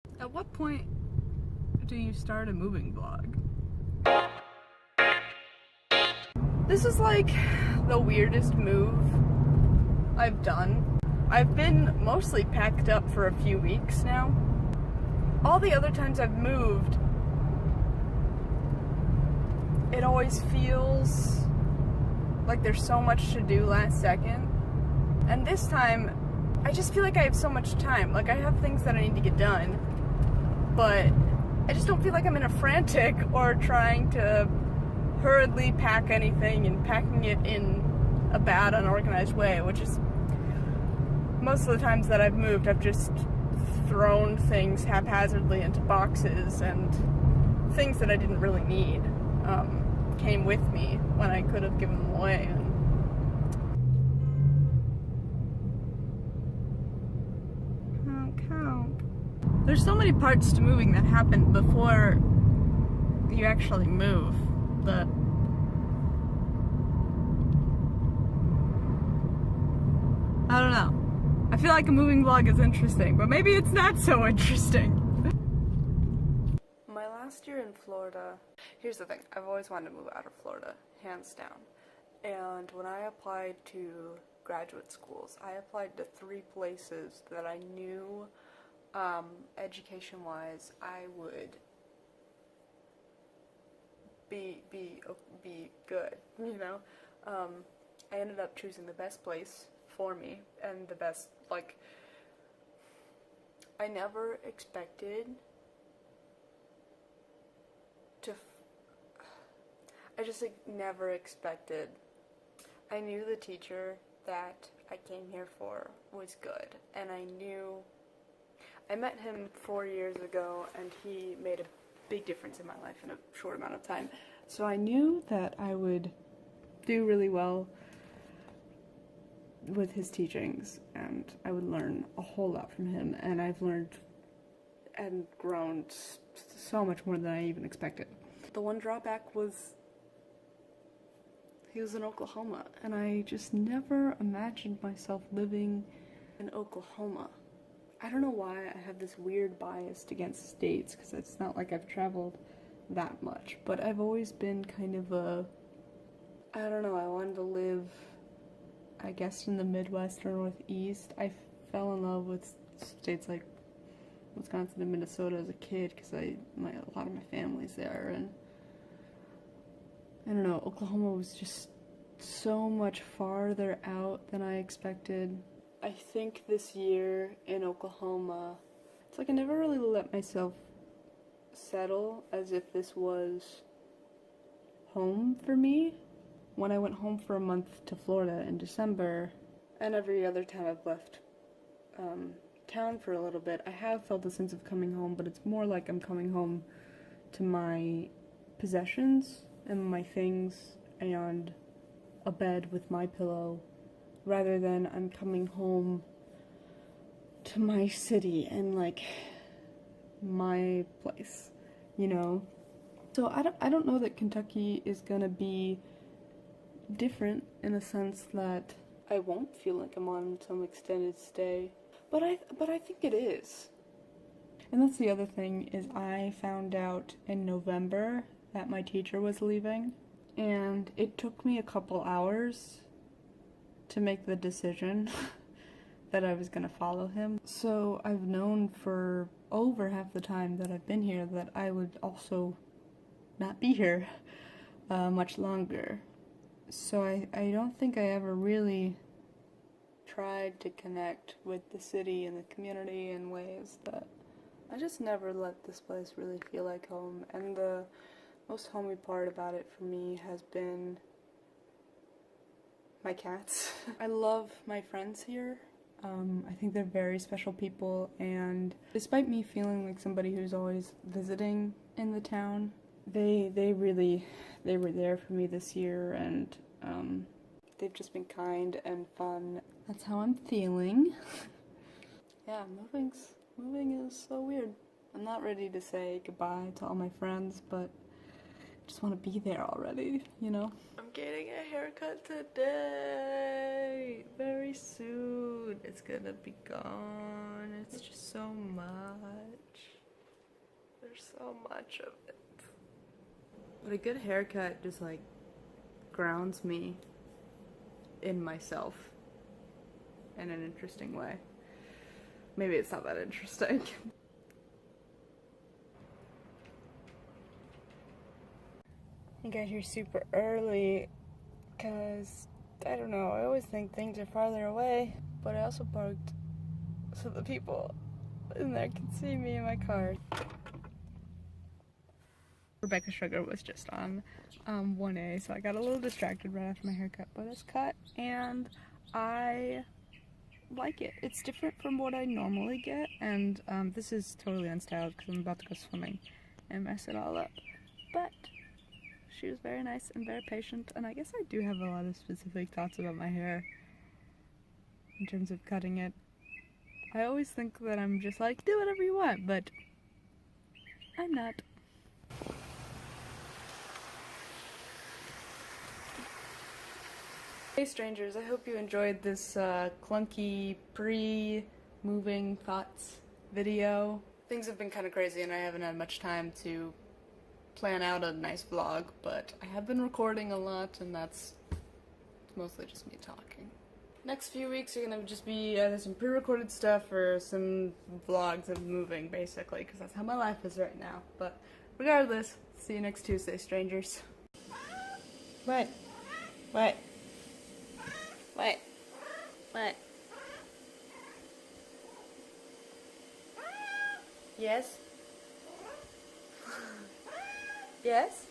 At what point do you start a moving vlog? This is like the weirdest move I've done. I've been mostly packed up for a few weeks now. All the other times I've moved, it always feels like there's so much to do last second. And this time, I just feel like I have so much time. Like, I have things that I need to get done, but I just don't feel like I'm in a frantic or trying to hurriedly pack anything and packing it in a bad, unorganized way, which is most of the times that I've moved, I've just thrown things haphazardly into boxes, and things that I didn't really need came with me when I could have given them away. There's so many parts to moving that happen before you actually move that I don't know. I feel like a moving vlog is interesting, but maybe it's not so interesting. My last year in Florida, here's the thing, I've always wanted to move out of Florida, hands down. And when I applied to graduate schools, I applied to 3 places that I knew education-wise I would be good, you know? I ended up choosing the best place for me, and the best, like, I never expected to, I just, like, never expected. I knew the teacher that I came here for was good, and I met him 4 years ago, and he made a big difference in my life in a short amount of time. So I knew that I would do really well with his teachings, and I would learn a whole lot from him, and I've learned and grown so much more than I even expected. The one drawback was he was in Oklahoma, and I just never imagined myself living in Oklahoma. I don't know why I have this weird bias against states, because it's not like I've traveled that much, but I've always been kind of I don't know, I wanted to live, I guess, in the Midwest or Northeast. I fell in love with states like Wisconsin and Minnesota as a kid, because a lot of my family's there, and I don't know, Oklahoma was just so much farther out than I expected. I think this year in Oklahoma, it's like I never really let myself settle as if this was home for me. When I went home for a month to Florida in December, and every other time I've left town for a little bit, I have felt a sense of coming home, but it's more like I'm coming home to my possessions and my things and a bed with my pillow, rather than I'm coming home to my city and, like, my place, you know? So I don't know that Kentucky is gonna be different in a sense that I won't feel like I'm on some extended stay, but I think it is. And that's the other thing, is I found out in November that my teacher was leaving, and it took me a couple hours to make the decision that I was gonna follow him. So I've known for over half the time that I've been here that I would also not be here much longer. So I don't think I ever really tried to connect with the city and the community in ways that I just never let this place really feel like home. And the most homey part about it for me has been my cats. I love my friends here. I think they're very special people, and despite me feeling like somebody who's always visiting in the town, they were there for me this year, and they've just been kind and fun. That's how I'm feeling. Yeah, moving is so weird. I'm not ready to say goodbye to all my friends, but just want to be there already, you know? I'm getting a haircut today, very soon. It's gonna be gone. It's just so much. There's so much of it. But a good haircut just like grounds me in myself in an interesting way. Maybe it's not that interesting. I got here super early because, I don't know, I always think things are farther away, but I also parked so the people in there can see me in my car. Rebecca Sugar was just on 1A, so I got a little distracted right after my haircut, but it's cut and I like it. It's different from what I normally get, and this is totally unstyled because I'm about to go swimming and mess it all up, but she was very nice and very patient, and I guess I do have a lot of specific thoughts about my hair in terms of cutting it. I always think that I'm just like, do whatever you want, but I'm not. Hey strangers, I hope you enjoyed this clunky pre-moving thoughts video. Things have been kind of crazy and I haven't had much time to plan out a nice vlog, but I have been recording a lot and that's mostly just me talking. Next few weeks are gonna just be either some pre-recorded stuff or some vlogs of moving, basically, because that's how my life is right now. But regardless, see you next Tuesday, strangers. What? What? What? What? Yes? Yes?